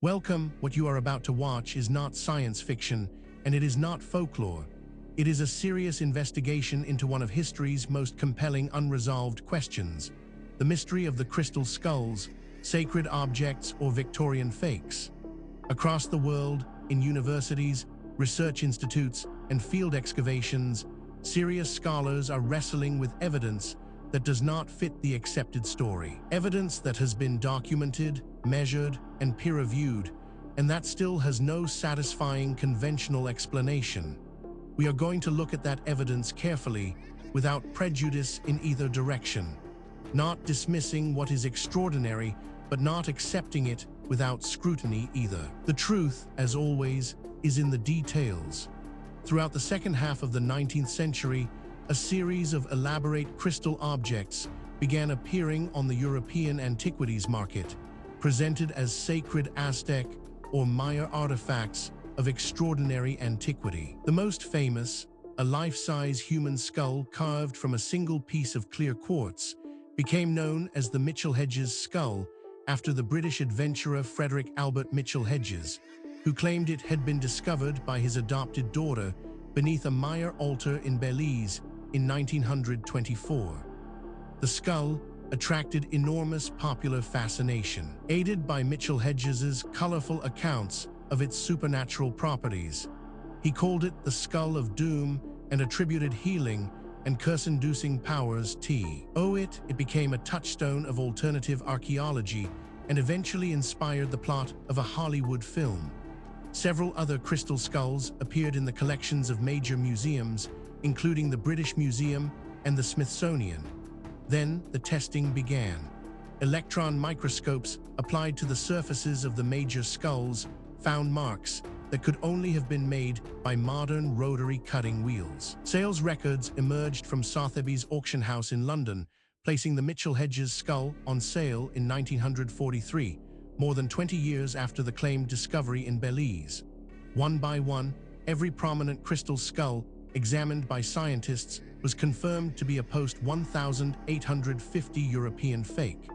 Welcome. What you are about to watch is not science fiction, and it is not folklore. It is a serious investigation into one of history's most compelling unresolved questions: the mystery of the crystal skulls, sacred objects, or Victorian fakes. Across the world, in universities, research institutes, and field excavations, serious scholars are wrestling with evidence that does not fit the accepted story. Evidence that has been documented, measured, and peer-reviewed, and that still has no satisfying conventional explanation. We are going to look at that evidence carefully, without prejudice in either direction. Not dismissing what is extraordinary, but not accepting it without scrutiny either. The truth, as always, is in the details. Throughout the second half of the 19th century, a series of elaborate crystal objects began appearing on the European antiquities market, presented as sacred Aztec or Maya artifacts of extraordinary antiquity. The most famous, a life-size human skull carved from a single piece of clear quartz, became known as the Mitchell-Hedges skull after the British adventurer Frederick Albert Mitchell-Hedges, who claimed it had been discovered by his adopted daughter beneath a Maya altar in Belize in 1924. The skull attracted enormous popular fascination, aided by Mitchell-Hedges's colorful accounts of its supernatural properties. He called it the Skull of Doom and attributed healing and curse-inducing powers to it. It became a touchstone of alternative archaeology and eventually inspired the plot of a Hollywood film. Several other crystal skulls appeared in the collections of major museums, including the British Museum and the Smithsonian. Then the testing began. Electron microscopes applied to the surfaces of the major skulls found marks that could only have been made by modern rotary cutting wheels. Sales records emerged from Sotheby's auction house in London, placing the Mitchell-Hedges skull on sale in 1943, more than 20 years after the claimed discovery in Belize. One by one, every prominent crystal skull examined by scientists was confirmed to be a post-1850 European fake.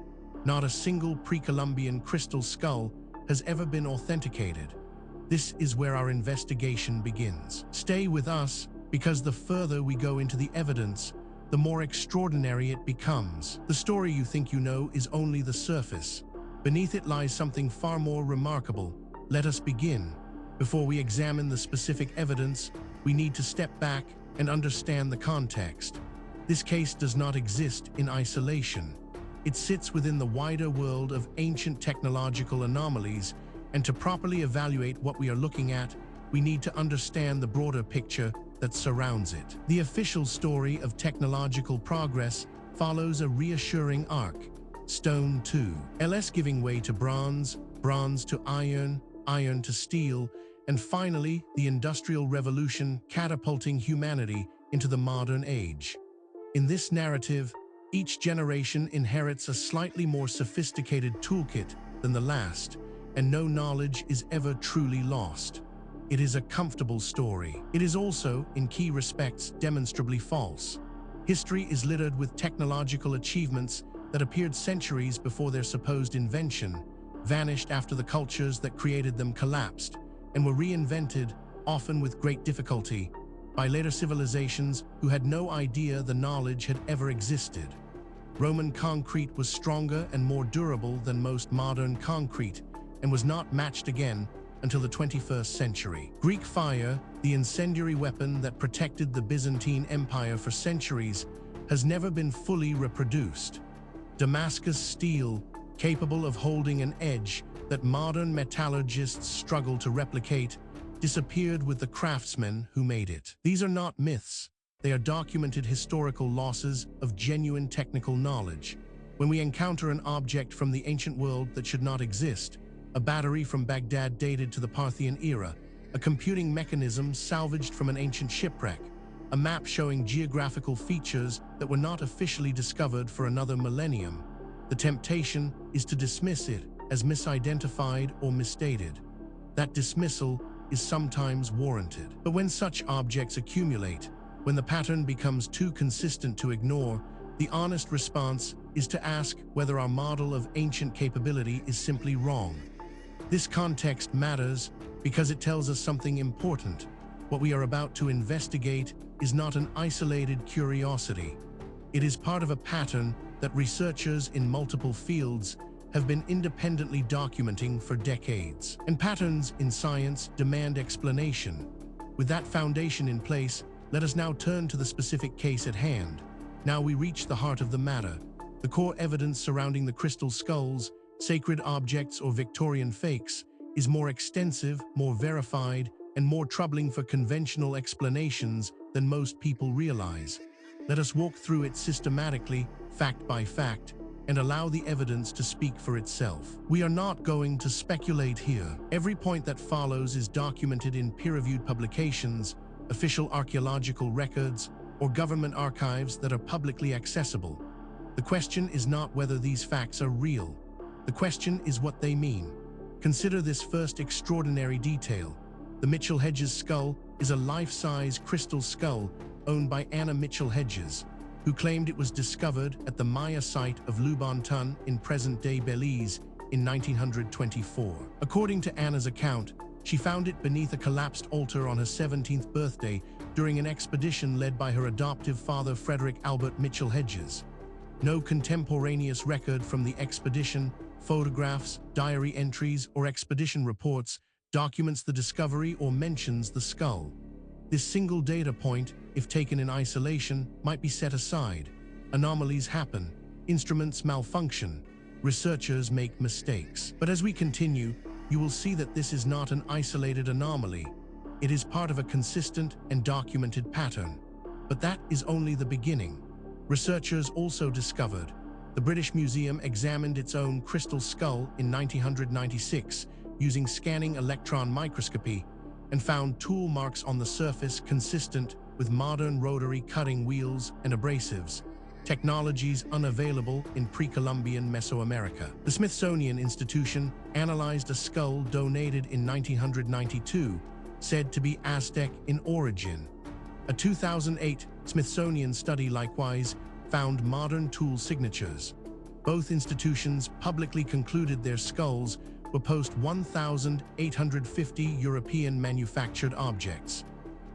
Not a single pre-Columbian crystal skull has ever been authenticated. This is where our investigation begins. Stay with us, because the further we go into the evidence, the more extraordinary it becomes. The story you think you know is only the surface. Beneath it lies something far more remarkable. Let us begin. Before we examine the specific evidence, we need to step back and understand the context. This case does not exist in isolation. It sits within the wider world of ancient technological anomalies, and to properly evaluate what we are looking at, we need to understand the broader picture that surrounds it. The official story of technological progress follows a reassuring arc. Stone to LS giving way to bronze, bronze to iron, iron to steel, and finally, the Industrial Revolution catapulting humanity into the modern age. In this narrative, each generation inherits a slightly more sophisticated toolkit than the last, and no knowledge is ever truly lost. It is a comfortable story. It is also, in key respects, demonstrably false. History is littered with technological achievements that appeared centuries before their supposed invention, vanished after the cultures that created them collapsed, and were reinvented, often with great difficulty, by later civilizations who had no idea the knowledge had ever existed. Roman concrete was stronger and more durable than most modern concrete, and was not matched again until the 21st century. Greek fire, the incendiary weapon that protected the Byzantine Empire for centuries, has never been fully reproduced. Damascus steel, capable of holding an edge that modern metallurgists struggle to replicate, disappeared with the craftsmen who made it. These are not myths. They are documented historical losses of genuine technical knowledge. When we encounter an object from the ancient world that should not exist, a battery from Baghdad dated to the Parthian era, a computing mechanism salvaged from an ancient shipwreck, a map showing geographical features that were not officially discovered for another millennium, the temptation is to dismiss it as misidentified or misstated. That dismissal is sometimes warranted. But when such objects accumulate, when the pattern becomes too consistent to ignore, the honest response is to ask whether our model of ancient capability is simply wrong. This context matters because it tells us something important. What we are about to investigate is not an isolated curiosity. It is part of a pattern that researchers in multiple fields have been independently documenting for decades. And patterns in science demand explanation. With that foundation in place, let us now turn to the specific case at hand. Now we reach the heart of the matter. The core evidence surrounding the crystal skulls, sacred objects, or Victorian fakes is more extensive, more verified, and more troubling for conventional explanations than most people realize. Let us walk through it systematically, fact by fact, and allow the evidence to speak for itself. We are not going to speculate here. Every point that follows is documented in peer-reviewed publications, official archaeological records, or government archives that are publicly accessible. The question is not whether these facts are real. The question is what they mean. Consider this first extraordinary detail. The Mitchell-Hedges skull is a life-size crystal skull owned by Anna Mitchell-Hedges, who claimed it was discovered at the Maya site of Lubantan in present-day Belize in 1924. According to Anna's account, she found it beneath a collapsed altar on her 17th birthday during an expedition led by her adoptive father Frederick Albert Mitchell-Hedges. No contemporaneous record from the expedition, photographs, diary entries, or expedition reports documents the discovery or mentions the skull. This single data point, if taken in isolation, might be set aside. Anomalies happen, instruments malfunction, researchers make mistakes. But as we continue, you will see that this is not an isolated anomaly. It is part of a consistent and documented pattern. But that is only the beginning. Researchers also discovered the British Museum examined its own crystal skull in 1996 using scanning electron microscopy and found tool marks on the surface consistent with modern rotary cutting wheels and abrasives, technologies unavailable in pre-Columbian Mesoamerica. The Smithsonian Institution analyzed a skull donated in 1992, said to be Aztec in origin. A 2008 Smithsonian study likewise found modern tool signatures. Both institutions publicly concluded their skulls were post 1,850 European manufactured objects.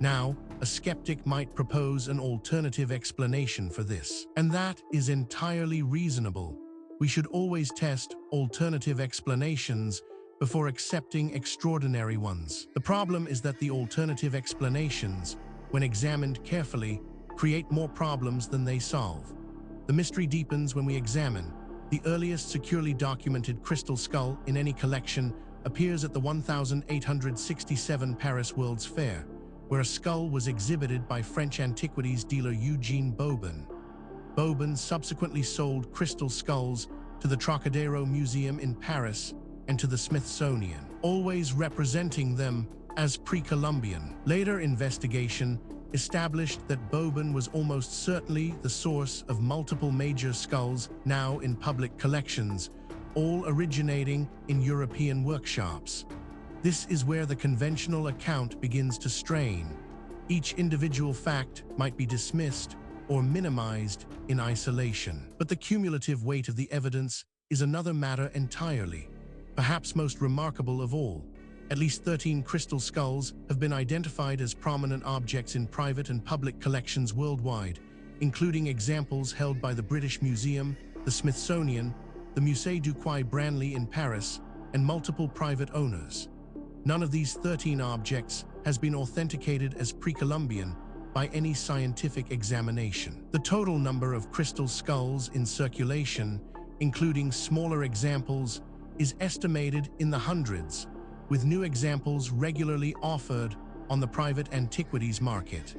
Now, a skeptic might propose an alternative explanation for this. And that is entirely reasonable. We should always test alternative explanations before accepting extraordinary ones. The problem is that the alternative explanations, when examined carefully, create more problems than they solve. The mystery deepens when we examine. The earliest securely documented crystal skull in any collection appears at the 1867 Paris World's Fair, where a skull was exhibited by French antiquities dealer Eugene Bobin. Bobin subsequently sold crystal skulls to the Trocadero Museum in Paris and to the Smithsonian, always representing them as pre-Columbian. Later investigation established that Bobin was almost certainly the source of multiple major skulls now in public collections, all originating in European workshops. This is where the conventional account begins to strain. Each individual fact might be dismissed or minimized in isolation. But the cumulative weight of the evidence is another matter entirely. Perhaps most remarkable of all, at least 13 crystal skulls have been identified as prominent objects in private and public collections worldwide, including examples held by the British Museum, the Smithsonian, the Musée du Quai Branly in Paris, and multiple private owners. None of these 13 objects has been authenticated as pre-Columbian by any scientific examination. The total number of crystal skulls in circulation, including smaller examples, is estimated in the hundreds, with new examples regularly offered on the private antiquities market.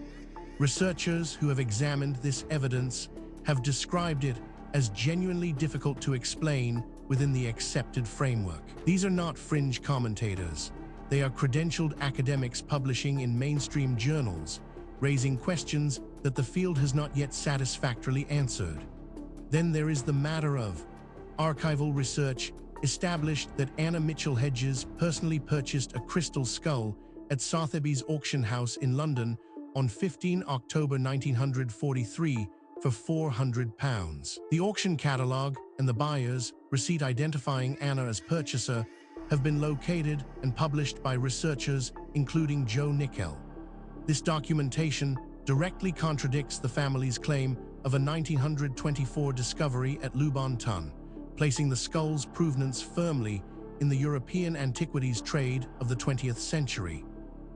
Researchers who have examined this evidence have described it as genuinely difficult to explain within the accepted framework. These are not fringe commentators. They are credentialed academics publishing in mainstream journals, raising questions that the field has not yet satisfactorily answered. Then there is the matter of archival research established that Anna Mitchell-Hedges personally purchased a crystal skull at Sotheby's auction house in London on 15 October 1943 for £400. The auction catalogue and the buyer's receipt identifying Anna as purchaser have been located and published by researchers including Joe Nickel. This documentation directly contradicts the family's claim of a 1924 discovery at Lubantan, placing the skull's provenance firmly in the European antiquities trade of the 20th century.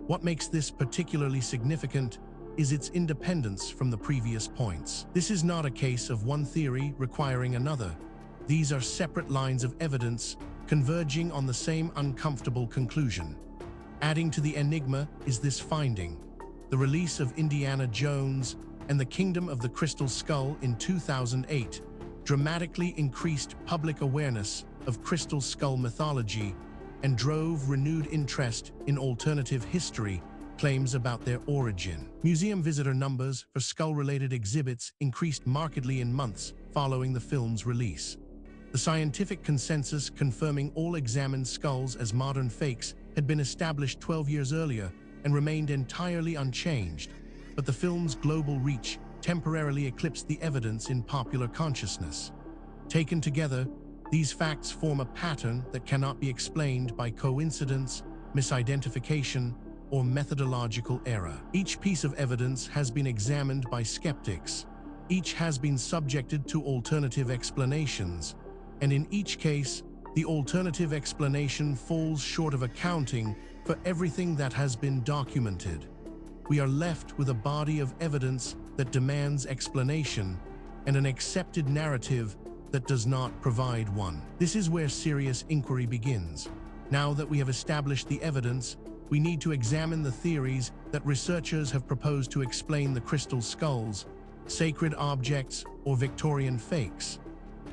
What makes this particularly significant is its independence from the previous points. This is not a case of one theory requiring another. These are separate lines of evidence converging on the same uncomfortable conclusion. Adding to the enigma is this finding: the release of Indiana Jones and the Kingdom of the Crystal Skull in 2008 dramatically increased public awareness of crystal skull mythology and drove renewed interest in alternative history claims about their origin. Museum visitor numbers for skull-related exhibits increased markedly in months following the film's release. The scientific consensus confirming all examined skulls as modern fakes had been established 12 years earlier and remained entirely unchanged, but the film's global reach temporarily eclipsed the evidence in popular consciousness. Taken together, these facts form a pattern that cannot be explained by coincidence, misidentification, or methodological error. Each piece of evidence has been examined by skeptics. Each has been subjected to alternative explanations, and in each case, the alternative explanation falls short of accounting for everything that has been documented. We are left with a body of evidence that demands explanation and an accepted narrative that does not provide one. This is where serious inquiry begins. Now that we have established the evidence, we need to examine the theories that researchers have proposed to explain the crystal skulls, sacred objects, or Victorian fakes.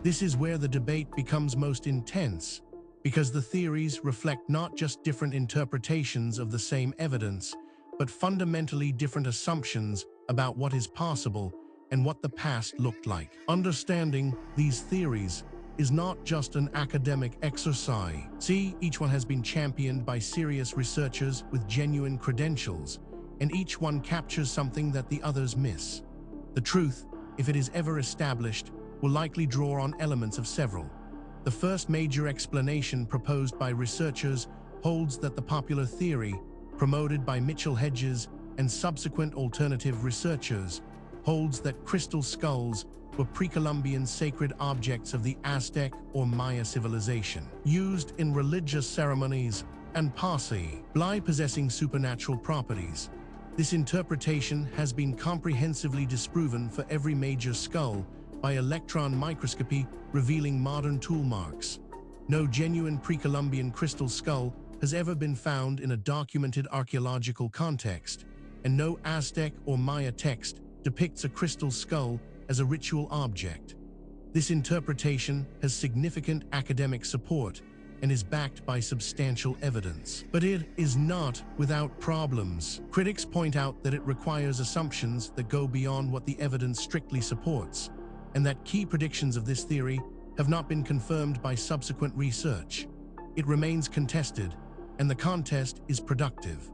This is where the debate becomes most intense, because the theories reflect not just different interpretations of the same evidence, but fundamentally different assumptions about what is possible and what the past looked like. Understanding these theories is not just an academic exercise. See, each one has been championed by serious researchers with genuine credentials, and each one captures something that the others miss. The truth, if it is ever established, will likely draw on elements of several. The first major explanation proposed by researchers holds that the popular theory, promoted by Mitchell-Hedges and subsequent alternative researchers, holds that crystal skulls were pre-Columbian sacred objects of the Aztec or Maya civilization, used in religious ceremonies and possibly possessing supernatural properties. This interpretation has been comprehensively disproven for every major skull by electron microscopy revealing modern tool marks. No genuine pre-Columbian crystal skull has ever been found in a documented archaeological context, and no Aztec or Maya text depicts a crystal skull as a ritual object. This interpretation has significant academic support and is backed by substantial evidence. But it is not without problems. Critics point out that it requires assumptions that go beyond what the evidence strictly supports, and that key predictions of this theory have not been confirmed by subsequent research. It remains contested, and the contest is productive.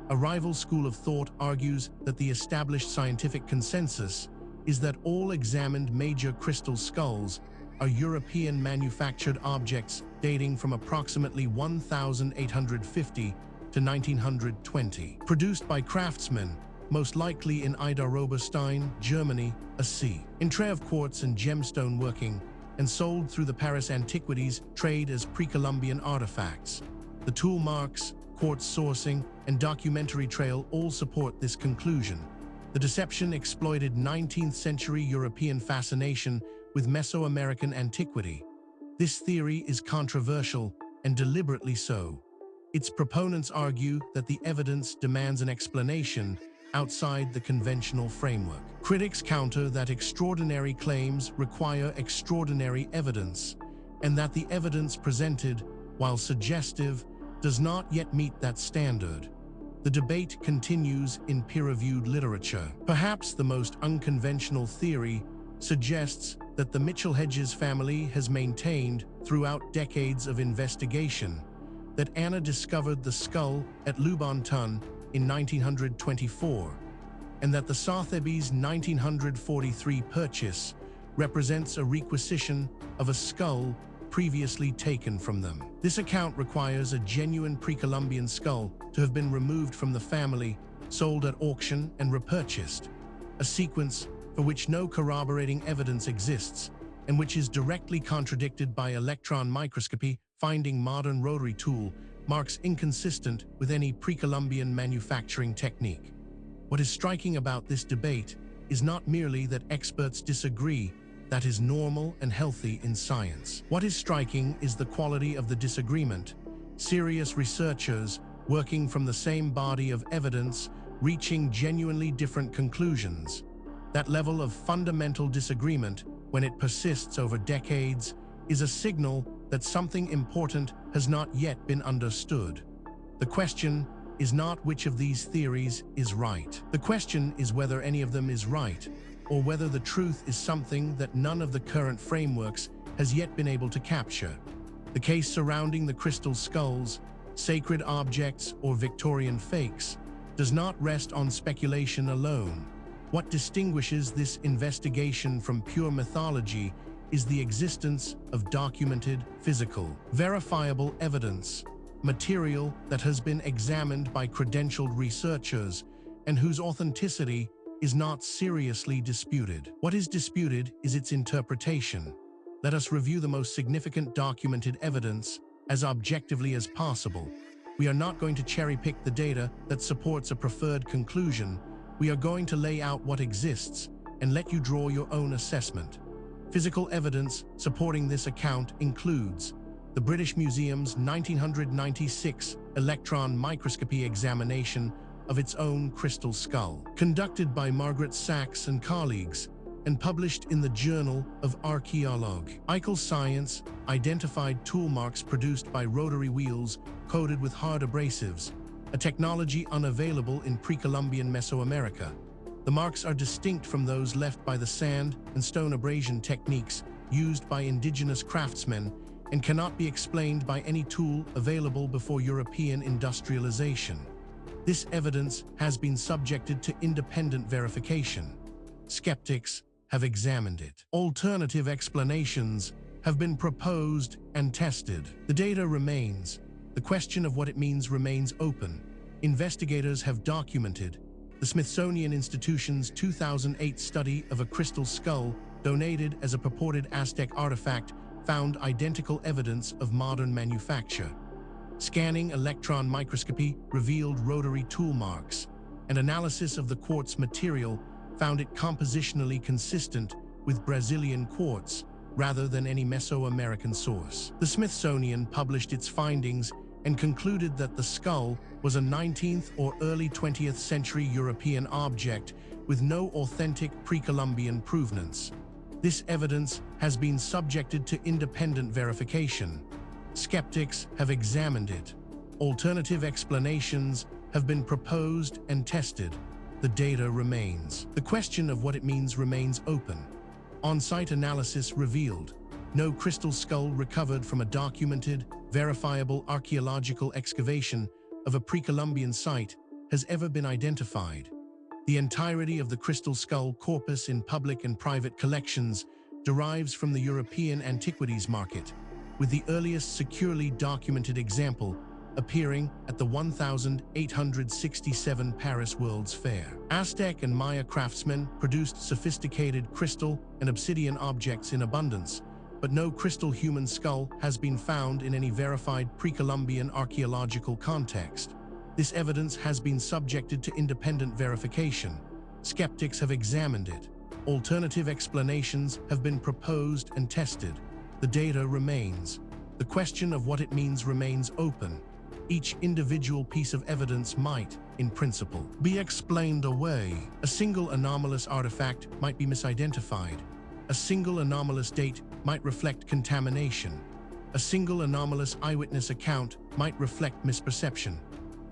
A rival school of thought argues that the established scientific consensus is that all examined major crystal skulls are European-manufactured objects dating from approximately 1850 to 1920, produced by craftsmen, most likely in Idar-Oberstein, Germany, a in tray of quartz and gemstone working, and sold through the Paris antiquities trade as pre-Columbian artifacts. The tool marks, quartz sourcing, and documentary trail all support this conclusion. The deception exploited 19th century European fascination with Mesoamerican antiquity. This theory is controversial, and deliberately so. Its proponents argue that the evidence demands an explanation outside the conventional framework. Critics counter that extraordinary claims require extraordinary evidence, and that the evidence presented, while suggestive, does not yet meet that standard. The debate continues in peer-reviewed literature. Perhaps the most unconventional theory suggests that the Mitchell-Hedges family has maintained, throughout decades of investigation, that Anna discovered the skull at Lubantan in 1924, and that the Sotheby's 1943 purchase represents a requisition of a skull previously taken from them. This account requires a genuine pre-Columbian skull to have been removed from the family, sold at auction, and repurchased, a sequence for which no corroborating evidence exists and which is directly contradicted by electron microscopy. Finding modern rotary tool marks inconsistent with any pre-Columbian manufacturing technique. What is striking about this debate is not merely that experts disagree. That is normal and healthy in science. What is striking is the quality of the disagreement. Serious researchers working from the same body of evidence reaching genuinely different conclusions. That level of fundamental disagreement, when it persists over decades, is a signal that something important has not yet been understood. The question is not which of these theories is right. The question is whether any of them is right, or whether the truth is something that none of the current frameworks has yet been able to capture. The case surrounding the crystal skulls, sacred objects, or Victorian fakes does not rest on speculation alone. What distinguishes this investigation from pure mythology is the existence of documented, physical, verifiable evidence, material that has been examined by credentialed researchers and whose authenticity is not seriously disputed. What is disputed is its interpretation. Let us review the most significant documented evidence as objectively as possible. We are not going to cherry-pick the data that supports a preferred conclusion. We are going to lay out what exists and let you draw your own assessment. Physical evidence supporting this account includes the British Museum's 1996 electron microscopy examination of its own crystal skull, conducted by Margaret Sachs and colleagues, and published in the Journal of Archaeology. Eichel Science identified tool marks produced by rotary wheels coated with hard abrasives, a technology unavailable in pre-Columbian Mesoamerica. The marks are distinct from those left by the sand and stone abrasion techniques used by indigenous craftsmen and cannot be explained by any tool available before European industrialization. This evidence has been subjected to independent verification. Skeptics have examined it. Alternative explanations have been proposed and tested. The data remains. The question of what it means remains open. Investigators have documented the Smithsonian Institution's 2008 study of a crystal skull donated as a purported Aztec artifact found identical evidence of modern manufacture. Scanning electron microscopy revealed rotary tool marks, and analysis of the quartz material found it compositionally consistent with Brazilian quartz rather than any Mesoamerican source. The Smithsonian published its findings and concluded that the skull was a 19th or early 20th century European object with no authentic pre-Columbian provenance. This evidence has been subjected to independent verification. Skeptics have examined it. Alternative explanations have been proposed and tested. The data remains. The question of what it means remains open. On-site analysis revealed no crystal skull recovered from a documented, verifiable archaeological excavation of a pre-Columbian site has ever been identified. The entirety of the crystal skull corpus in public and private collections derives from the European antiquities market, with the earliest securely documented example appearing at the 1867 Paris World's Fair. Aztec and Maya craftsmen produced sophisticated crystal and obsidian objects in abundance, but no crystal human skull has been found in any verified pre-Columbian archaeological context. This evidence has been subjected to independent verification. Skeptics have examined it. Alternative explanations have been proposed and tested. The data remains. The question of what it means remains open. Each individual piece of evidence might, in principle, be explained away. A single anomalous artifact might be misidentified. A single anomalous date might reflect contamination. A single anomalous eyewitness account might reflect misperception.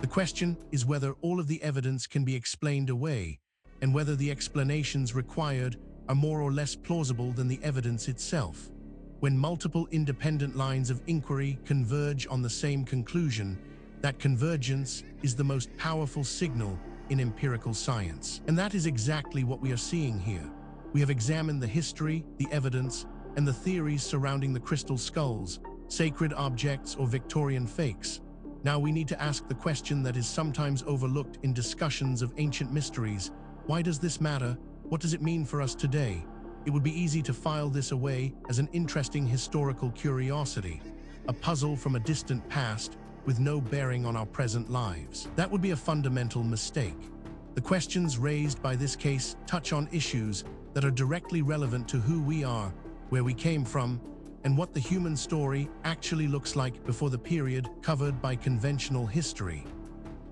The question is whether all of the evidence can be explained away, and whether the explanations required are more or less plausible than the evidence itself. When multiple independent lines of inquiry converge on the same conclusion, that convergence is the most powerful signal in empirical science. And that is exactly what we are seeing here. We have examined the history, the evidence, and the theories surrounding the crystal skulls, sacred objects, or Victorian fakes. Now we need to ask the question that is sometimes overlooked in discussions of ancient mysteries. Why does this matter? What does it mean for us today? It would be easy to file this away as an interesting historical curiosity, a puzzle from a distant past with no bearing on our present lives. That would be a fundamental mistake. The questions raised by this case touch on issues that are directly relevant to who we are, where we came from, and what the human story actually looks like before the period covered by conventional history.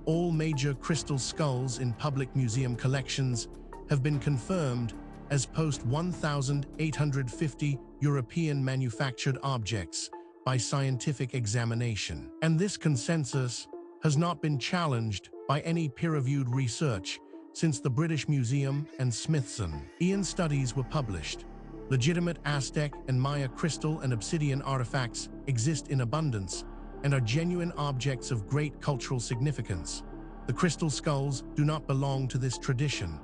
All major crystal skulls in public museum collections have been confirmed as post-1850 European manufactured objects by scientific examination. And this consensus has not been challenged by any peer-reviewed research since the British Museum and Smithsonian studies were published. Legitimate Aztec and Maya crystal and obsidian artifacts exist in abundance and are genuine objects of great cultural significance. The crystal skulls do not belong to this tradition.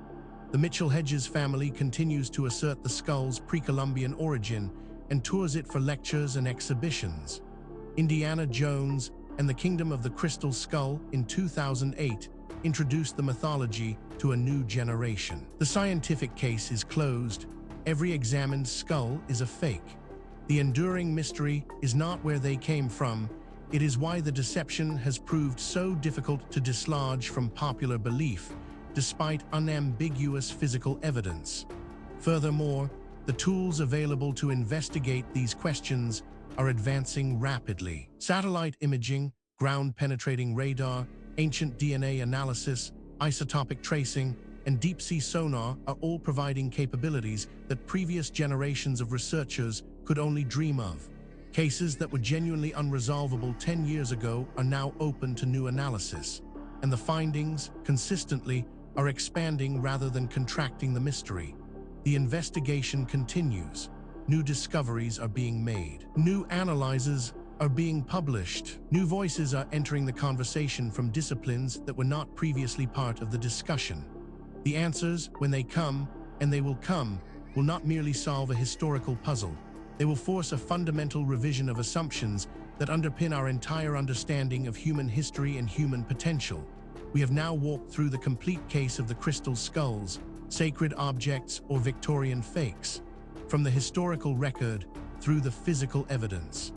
The Mitchell-Hedges family continues to assert the skull's pre-Columbian origin and tours it for lectures and exhibitions. Indiana Jones and the Kingdom of the Crystal Skull in 2008 introduced the mythology to a new generation. The scientific case is closed. Every examined skull is a fake. The enduring mystery is not where they came from. It is why the deception has proved so difficult to dislodge from popular belief, despite unambiguous physical evidence. Furthermore, the tools available to investigate these questions are advancing rapidly. Satellite imaging, ground-penetrating radar, ancient DNA analysis, isotopic tracing, and deep-sea sonar are all providing capabilities that previous generations of researchers could only dream of. Cases that were genuinely unresolvable 10 years ago are now open to new analysis, and the findings, consistently, are expanding rather than contracting the mystery. The investigation continues. New discoveries are being made. New analyses are being published. New voices are entering the conversation from disciplines that were not previously part of the discussion. The answers, when they come, and they will come, will not merely solve a historical puzzle. They will force a fundamental revision of assumptions that underpin our entire understanding of human history and human potential. We have now walked through the complete case of the crystal skulls, sacred objects, or Victorian fakes, from the historical record through the physical evidence.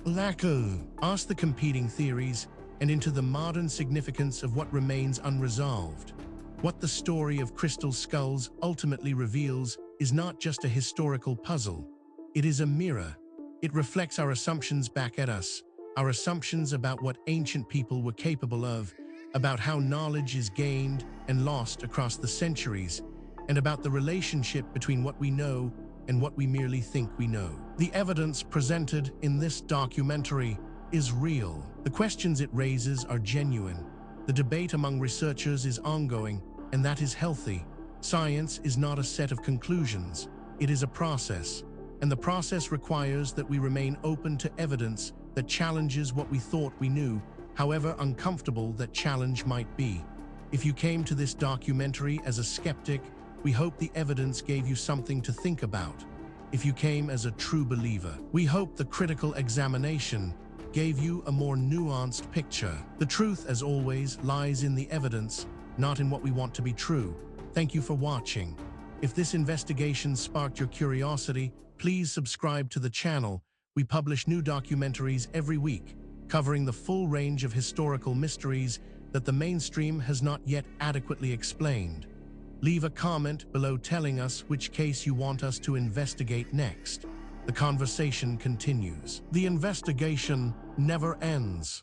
Ask the competing theories and into the modern significance of what remains unresolved. What the story of crystal skulls ultimately reveals is not just a historical puzzle. It is a mirror. It reflects our assumptions back at us, our assumptions about what ancient people were capable of, about how knowledge is gained and lost across the centuries, and about the relationship between what we know and what we merely think we know. The evidence presented in this documentary is real. The questions it raises are genuine. The debate among researchers is ongoing, and that is healthy. Science is not a set of conclusions. It is a process, and the process requires that we remain open to evidence that challenges what we thought we knew, however uncomfortable that challenge might be. If you came to this documentary as a skeptic, we hope the evidence gave you something to think about. If you came as a true believer, we hope the critical examination gave you a more nuanced picture. The truth, as always, lies in the evidence, not in what we want to be true. Thank you for watching. If this investigation sparked your curiosity, please subscribe to the channel. We publish new documentaries every week, covering the full range of historical mysteries that the mainstream has not yet adequately explained. Leave a comment below telling us which case you want us to investigate next. The conversation continues. The investigation never ends.